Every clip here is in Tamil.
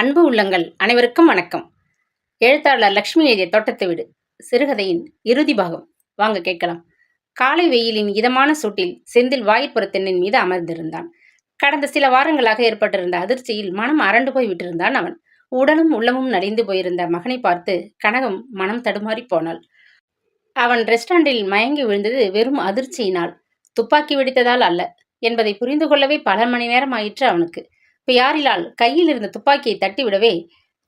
அன்பு உள்ளங்கள் அனைவருக்கும் வணக்கம். எழுத்தாளர் லக்ஷ்மி எழுதிய தோட்டத்து வீடு சிறுகதையின் இறுதி பாகம் வாங்க கேட்கலாம். காலை வெயிலின் இதமான சூட்டில் செந்தில் வாயிற்புறத்தெண்ணின் மீது அமர்ந்திருந்தான். கடந்த சில வாரங்களாக ஏற்பட்டிருந்த அதிர்ச்சியில் மனம் அரண்டு போய் விட்டிருந்தான் அவன். உடலும் உள்ளமும் நலிந்து போயிருந்த மகனை பார்த்து கனகம் மனம் தடுமாறி போனாள். அவன் ரெஸ்டாரண்டில் மயங்கி விழுந்தது வெறும் அதிர்ச்சியினால், துப்பாக்கி வெடித்ததால் அல்ல என்பதை புரிந்து கொள்ளவே பல மணி நேரம் ஆயிற்று அவனுக்கு. பியாரிலால் கையில் இருந்த துப்பாக்கியை தட்டிவிடவே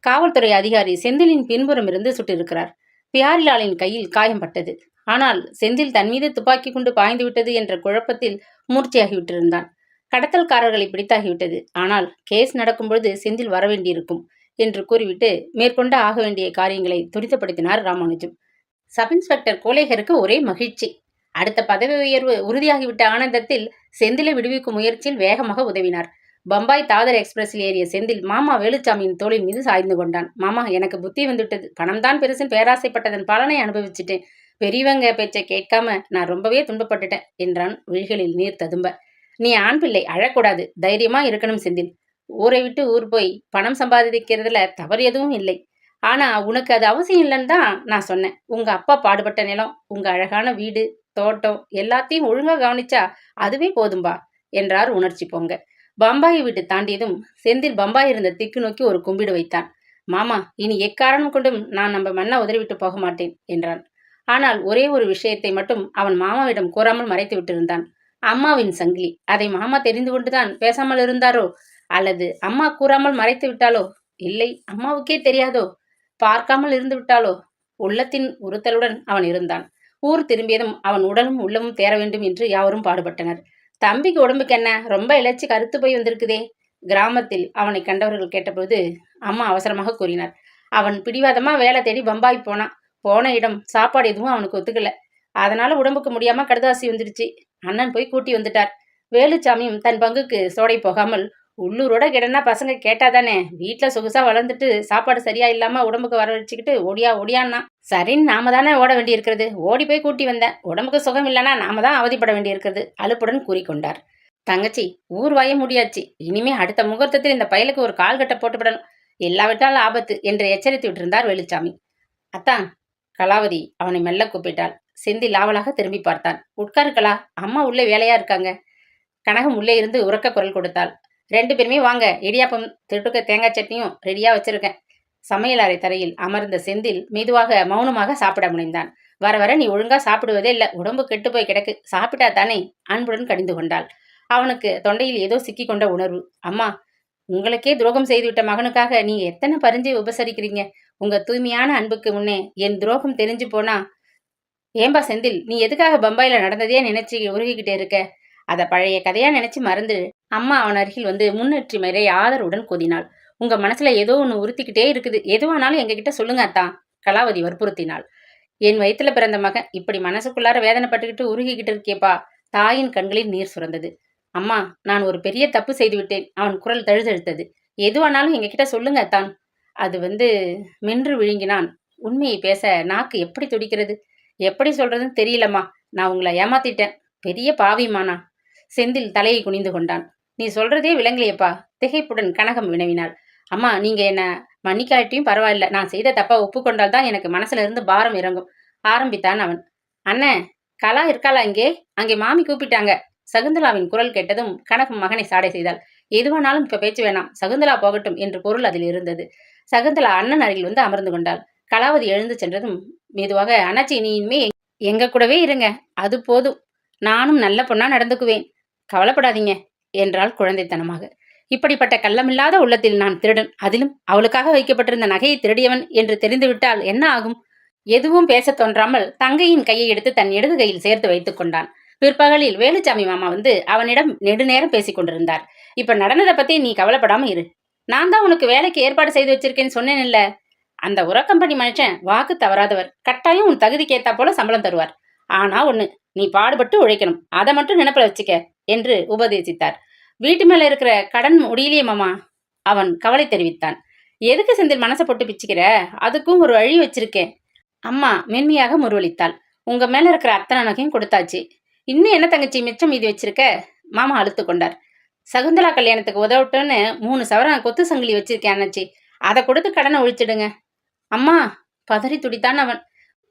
காவல்துறை அதிகாரி செந்திலின் பின்புறம் இருந்து சுட்டிருக்கிறார். பியாரிலாலின் கையில் காயம்பட்டது. ஆனால் செந்தில் தன் மீது துப்பாக்கி கொண்டு பாய்ந்து விட்டது என்ற குழப்பத்தில் மூர்ச்சையாகிவிட்டிருந்தான். கடத்தல்காரர்களை பிடித்தாகிவிட்டது. ஆனால் கேஸ் நடக்கும்பொழுது செந்தில் வரவேண்டியிருக்கும் என்று கூறிவிட்டு மேற்கொண்டு ஆக வேண்டிய காரியங்களை துரிதப்படுத்தினார் ராமானுஜம். சப் இன்ஸ்பெக்டர் கோலேகருக்கு ஒரே மகிழ்ச்சி. அடுத்த பதவி உயர்வு உறுதியாகிவிட்ட ஆனந்தத்தில் செந்திலை விடுவிக்கும் முயற்சியில் வேகமாக உதவினார். பம்பாய் தாதர் எக்ஸ்பிரஸில் ஏறிய செந்தில் மாமா வேலுச்சாமியின் தோளின் மீது சாய்ந்து கொண்டான். மாமா, எனக்கு புத்தி வந்துவிட்டது. பணம் தான் பெருசுன்னு பேராசைப்பட்டதன் பலனை அனுபவிச்சுட்டேன். பெரியவங்க பேச்சை கேட்காம நான் ரொம்பவே துன்பப்பட்டுட்டேன் என்றான் விழிகளில் நீர் ததும்ப. நீ ஆண் பிள்ளை, அழக்கூடாது, தைரியமா இருக்கணும் செந்தில். ஊரை விட்டு ஊர் போய் பணம் சம்பாதிக்கிறதுல தவறு எதுவும் இல்லை. ஆனா உனக்கு அது அவசியம் இல்லைன்னு தான் நான் சொன்னேன். உங்க அப்பா பாடுபட்ட நிலம், உங்க அழகான வீடு, தோட்டம் எல்லாத்தையும் ஒழுங்கா கவனிச்சா அதுவே போதும்பா என்றார் உணர்ச்சி பொங்க. பம்பாயை விட்டு தாண்டியதும் செந்தில் பம்பாய் இருந்த திக்கு நோக்கி ஒரு கும்பிடு வைத்தான். மாமா, இனி எக்காரணம் கொண்டும் நான் நம்ம மண்ணை உதறிவிட்டு போக மாட்டேன் என்றான். ஆனால் ஒரே ஒரு விஷயத்தை மட்டும் அவன் மாமாவிடம் கூறாமல் மறைத்து விட்டிருந்தான். அம்மாவின் சங்கிலி. அதை மாமா தெரிந்து கொண்டுதான் பேசாமல் இருந்தாரோ, அல்லது அம்மா கூறாமல் மறைத்து விட்டாலோ, இல்லை அம்மாவுக்கே தெரியாதோ, பார்க்காமல் இருந்து விட்டாலோ? உள்ளத்தின் உறுத்தலுடன் அவன் இருந்தான். ஊர் திரும்பியதும் அவன் உடலும் உள்ளமும் தேர வேண்டும் என்று யாவரும் பாடுபட்டனர். தம்பிக்கு உடம்புக்கு என்ன, ரொம்ப இழைச்சி கருத்து போய் வந்திருக்குதே? கிராமத்தில் அவனை கண்டவர்கள் கேட்டபோது அம்மா அவசரமாக கூறினார். அவன் பிடிவாதமா வேலை தேடி பம்பாய் போனான். போன இடம் சாப்பாடு எதுவும் அவனுக்கு ஒத்துக்கல. அதனால உடம்புக்கு முடியாம கடுதாசி வந்துடுச்சு. அண்ணன் போய் கூட்டி வந்துட்டார். வேலுச்சாமியும் தன் பங்குக்கு சோடை போகாமல், உள்ளூரோட கிடனா பசங்க கேட்டாதானே, வீட்டுல சொகுசா வளர்ந்துட்டு சாப்பாடு சரியா இல்லாம உடம்புக்கு வர வச்சுக்கிட்டு ஓடியான்னா சரின்னு நாம தானே ஓட வேண்டி இருக்கிறது. ஓடி போய் கூட்டி வந்தேன். உடம்புக்கு சுகம் இல்லைன்னா நாம தான் அவதிப்பட வேண்டி இருக்கிறது அலுப்புடன் கூறிக்கொண்டார். தங்கச்சி, ஊர் வாய முடியாச்சு. இனிமே அடுத்த முகூர்த்தத்தில் இந்த பயலுக்கு ஒரு கால் கட்ட போட்டுவிடணும். எல்லாவிட்டாலும் ஆபத்து என்று எச்சரித்து விட்டிருந்தார் வேலுச்சாமி. அத்தான், கலாவதி அவனை மெல்ல கூப்பிட்டாள். செந்தில் ஆவலாக திரும்பி பார்த்தான். உட்காருக்கலா, அம்மா உள்ளே வேலையா இருக்காங்க. கனகம் உள்ளே இருந்து உரக்க குரல் கொடுத்தாள். 2 பேருமே வாங்க, இடியாப்பம் திருட்டுக்க தேங்காய் சட்னியும் ரெடியா வச்சிருக்கேன். சமையல் அறை தரையில் அமர்ந்த செந்தில் மெதுவாக மௌனமாக சாப்பிட முனைந்தான். வர வர நீ ஒழுங்கா சாப்பிடுவதே இல்லை, உடம்பு கெட்டு போய் கிடக்கு, சாப்பிட்டா தானே அன்புடன் கடிந்து கொண்டாள். அவனுக்கு தொண்டையில் ஏதோ சிக்கி கொண்ட உணர்வு. அம்மா, உங்களுக்கே துரோகம் செய்துவிட்ட மகனுக்காக நீங்க எத்தனை பறிஞ்சு உபசரிக்கிறீங்க. உங்க தூய்மையான அன்புக்கு முன்னே என் துரோகம் தெரிஞ்சு போனா? ஏம்பா செந்தில், நீ எதுக்காக பம்பாயில நடந்ததே நினைச்சு உருகிக்கிட்டே இருக்க? அதை பழைய கதையா நினைச்சு மறந்து. அம்மா அவன் அருகில் வந்து முன்னேற்றி மேலே ஆதரவுடன் கூதினாள். உங்க மனசுல ஏதோ ஒன்று உறுத்திக்கிட்டே இருக்குது. எதுவானாலும் எங்ககிட்ட சொல்லுங்க அத்தான், கலாவதி வற்புறுத்தினாள். என் வயிற்றுல பிறந்த மகன் இப்படி மனசுக்குள்ளார வேதனைப்பட்டுக்கிட்டு உருகிக்கிட்டு இருக்கேப்பா. தாயின் கண்களில் நீர் சுரந்தது. அம்மா, நான் ஒரு பெரிய தப்பு செய்து விட்டேன். அவன் குரல் தழுதழுத்தது. எதுவானாலும் எங்ககிட்ட சொல்லுங்க அத்தான். அது மென்று விழுங்கினான். உண்மையை பேச நாக்கு எப்படி துடிக்கிறது, எப்படி சொல்றதுன்னு தெரியலம்மா. நான் உங்களை ஏமாத்திட்டேன். பெரிய பாவிமானா. செந்தில் தலையை குனிந்து கொண்டான். நீ சொல்றதே விளங்கலையப்பா. திகைப்புடன் கனகம் வினவினாள். அம்மா, நீங்க என்ன மன்னிக்காட்டியும் பரவாயில்ல. நான் செய்த தப்பா ஒப்புக்கொண்டால் தான் எனக்கு மனசுல இருந்து பாரம் இறங்கும் ஆரம்பித்தான் அவன். அண்ணே, கலா இருக்காளா இங்கே? அங்கே மாமி கூப்பிட்டாங்க. சகுந்தலாவின் குரல் கேட்டதும் கனகம் மகனை சாடை செய்தாள். எதுவானாலும் இப்ப பேச்சு வேணாம், சகுந்தலா போகட்டும் என்று பொருள் அதில் இருந்தது. சகுந்தலா அண்ணன் அருகில் வந்து அமர்ந்து கொண்டாள். கலாவதி எழுந்து சென்றதும் மெதுவாக, அண்ணாச்சி, நீ இனிமே எங்க கூடவே இருங்க, அது போதும். நானும் நல்ல பொண்ணா நடந்துக்குவேன், கவலைப்படாதீங்க என்றாள் குழந்தைத்தனமாக. இப்படிப்பட்ட கள்ளமில்லாத உள்ளத்தில் நான் திருடன், அதிலும் அவளுக்காக வைக்கப்பட்டிருந்த நகையை திருடியவன் என்று தெரிந்துவிட்டால் என்ன ஆகும்? எதுவும் பேசத் தோன்றாமல் தங்கையின் கையை எடுத்து தன் இடது கையில் சேர்த்து வைத்துக் கொண்டான். பிற்பகலில் வேலுச்சாமி மாமா வந்து அவனிடம் நெடுநேரம் பேசிக் கொண்டிருந்தார். இப்ப நடந்ததை பத்தி நீ கவலைப்படாம இரு. நான் தான் உனக்கு வேலைக்கு ஏற்பாடு செய்து வச்சிருக்கேன்னு சொன்னேன் இல்ல. அந்த உரக்கம்பெனி மனுஷன் வாக்கு தவறாதவர். கட்டாயம் உன் தகுதிக்கு ஏத்தா போல சம்பளம் தருவார். ஆனா ஒண்ணு, நீ பாடுபட்டு உழைக்கணும். அதை மட்டும் நினைப்புல வச்சுக்க என்று உபதேசித்தார். வீட்டு மேல இருக்கிற கடன் முடியலையே மாமா, அவன் கவலை தெரிவித்தான். எதுக்கு செந்தில் மனசை போட்டு பிச்சுக்கிற? அதுக்கும் ஒரு வழி வச்சிருக்கேன். அம்மா மென்மையாக முருவளித்தாள். உங்க மேல இருக்கிற அத்தனை நகையும் கொடுத்தாச்சு. இன்னும் என்ன தங்கச்சி மிச்சம் மீதி வச்சிருக்க? மாமா அழுத்து கொண்டார். சகுந்தலா கல்யாணத்துக்கு உதவட்டும்னு 3 சவரன் கொத்து சங்கிலி வச்சிருக்கேன் அண்ணாச்சி. அதை கொடுத்து கடனை ஒழிச்சிடுங்க. அம்மா, பதறி துடித்தான் அவன்.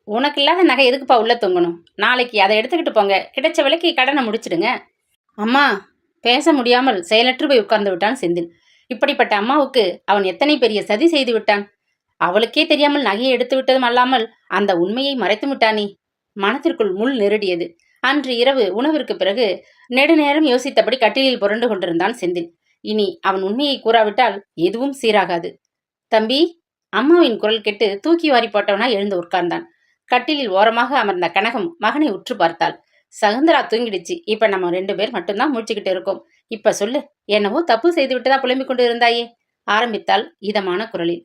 உனக்கு இல்லாத நகை எதுக்குப்பா உள்ள தொங்கணும்? நாளைக்கு அதை எடுத்துக்கிட்டு போங்க, கிடைச்ச விலைக்கு கடனை முடிச்சிடுங்க. அம்மா, பேச முடியாமல் செயலற்று போய் உட்கார்ந்து விட்டான் செந்தில். இப்படிப்பட்ட அம்மாவுக்கு அவன் எத்தனை பெரிய சதி செய்து விட்டான். அவளுக்கே தெரியாமல் நகையை எடுத்து விட்டதும் அல்லாமல் அந்த உண்மையை மறைத்து விட்டானே. மனத்திற்குள் முள் நெருடியது. அன்று இரவு உணவிற்கு பிறகு நெடுநேரம் யோசித்தபடி கட்டிலில் புரண்டு கொண்டிருந்தான் செந்தில். இனி அவன் உண்மையை கூறாவிட்டால் எதுவும் சீராகாது. தம்பி, அம்மாவின் குரல் கேட்டு தூக்கி வாரி போட்டவனா எழுந்து உட்கார்ந்தான். கட்டிலில் ஓரமாக அமர்ந்த கனகம் மகனை உற்று பார்த்தாள். சகுந்தரா தூங்கிடுச்சு. இப்ப நம்ம 2 பேர் மட்டும்தான் முழிச்சுக்கிட்டு இருக்கோம். இப்ப சொல்லு, என்னவோ தப்பு செய்து விட்டதா புலம்பிக் கொண்டு இருந்தாயே, ஆரம்பித்தாள் இதமான குரலில்.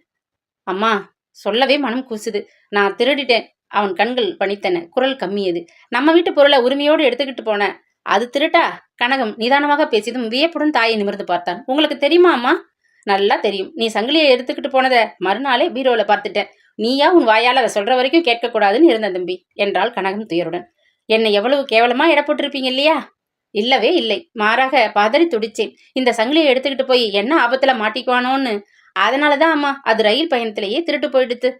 அம்மா, சொல்லவே மனம் கூசுது. நான் திருடிட்டேன். அவன் கண்கள் பணித்தன. குரல் கம்மியது. நம்ம வீட்டு பொருளை உரிமையோடு எடுத்துக்கிட்டு போன. அது திருட்டா? கனகம் நிதானமாக பேசியதும் வியப்புடன் தாயை நிமிர்ந்து பார்த்தான். உங்களுக்கு தெரியுமா அம்மா? நல்லா தெரியும். நீ சங்கிலியை எடுத்துக்கிட்டு போனத மறுநாளே பீரோல பார்த்துட்டேன். நீயா உன் வாயால் அதை சொல்ற வரைக்கும் கேட்கக்கூடாதுன்னு இருந்த தம்பி, என்றாள் கனகம் துயருடன். என்னை எவ்வளவு கேவலமா எடை போட்டிருப்பீங்க இல்லையா? இல்லவே இல்லை. மாறாக பதறி துடிச்சேன். இந்த சங்கிலியை எடுத்துக்கிட்டு போய் என்ன ஆபத்துல மாட்டிக்குவானோன்னு. அதனாலதான் அம்மா, அது ரயில் பயணத்திலேயே திருட்டு போயிடுத்து.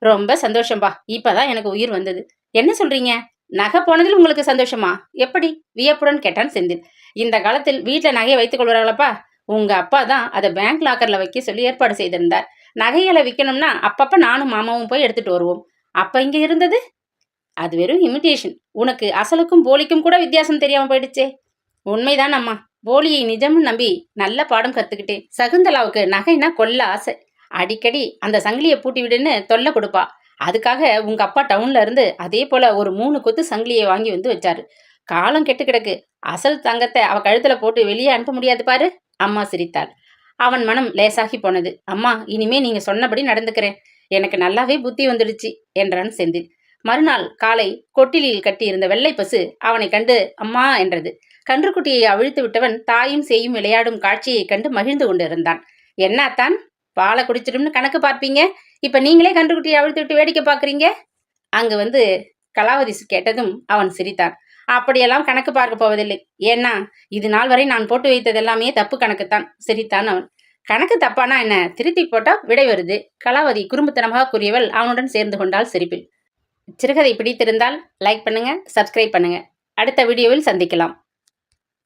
ரொம்ப சந்தோஷம்பா. இப்பதான் எனக்கு உயிர் வந்தது. என்ன சொல்றீங்க? நகை போனதில் உங்களுக்கு சந்தோஷமா? எப்படி? வியப்புடன் கேட்டான் செந்தில். இந்த காலத்தில் வீட்டுல நகையை வைத்துக் கொள்வார்களப்பா. உங்க அப்பா தான் அதை பேங்க் லாக்கர்ல வைக்க சொல்லி ஏற்பாடு செய்திருந்தார். நகைகளை விற்கணும்னா அப்பப்ப நானும் மாமாவும் போய் எடுத்துட்டு வருவோம். அப்ப இங்க இருந்தது அது வெறும் இமிடேஷன். உனக்கு அசலுக்கும் போலிக்கும் கூட வித்தியாசம் தெரியாம போயிடுச்சே. உண்மைதான் அம்மா. போலியை நிஜம்னு நம்பி நல்ல பாடம் கத்துக்கிட்டேன். சகுந்தலாவுக்கு நகைனா கொல்ல ஆசை. அடிக்கடி அந்த சங்கிலியை பூட்டி விடுன்னு தொல்லை கொடுப்பா. அதுக்காக உங்க அப்பா டவுன்ல இருந்து அதே போல ஒரு 3 கொத்து சங்கிலியை வாங்கி வந்து வச்சாரு. காலம் கெட்டு கிடக்கு. அசல் தங்கத்தை அவ கழுத்துல போட்டு வெளியே அனுப்ப முடியாது பாரு. அம்மா சிரித்தாள். அவன் மனம் லேசாகி போனது. அம்மா, இனிமே நீங்க சொன்னபடி நடந்துக்கிறேன். எனக்கு நல்லாவே புத்தி வந்துடுச்சு என்றான் செந்தில். மறுநாள் காலை கொட்டிலில் கட்டியிருந்த வெள்ளை பசு அவனை கண்டு அம்மா என்றது. கன்றுக்குட்டியை அவிழ்த்து விட்டவன் தாயும் சேயும் விளையாடும் காட்சியை கண்டு மகிழ்ந்து கொண்டிருந்தான். என்னத்தான், பாலை குடிச்சிடும்னு கணக்கு பார்ப்பீங்க, இப்ப நீங்களே கன்றுக்குட்டியை அவிழ்த்து விட்டு வேடிக்கை பாக்குறீங்க? அங்கு வந்து கலாவதி கேட்டதும் அவன் சிரித்தான். அப்படியெல்லாம் கணக்கு பார்க்க போவதில்லை. ஏன்னா இது நாள் வரை நான் போட்டு வைத்தது எல்லாமே தப்பு கணக்குத்தான். சிரித்தான் அவன். கணக்கு தப்பானா என்ன? திருத்தி போட்டா விடை வருது. கலாவதி குறும்புத்தனமாக கூறியவள் அவனுடன் சேர்ந்து கொண்டாள் சிரிப்பில். சிறுகதை பிடித்திருந்தால் லைக் பண்ணுங்க, சப்ஸ்கிரைப் பண்ணுங்க. அடுத்த வீடியோவில் சந்திக்கலாம்.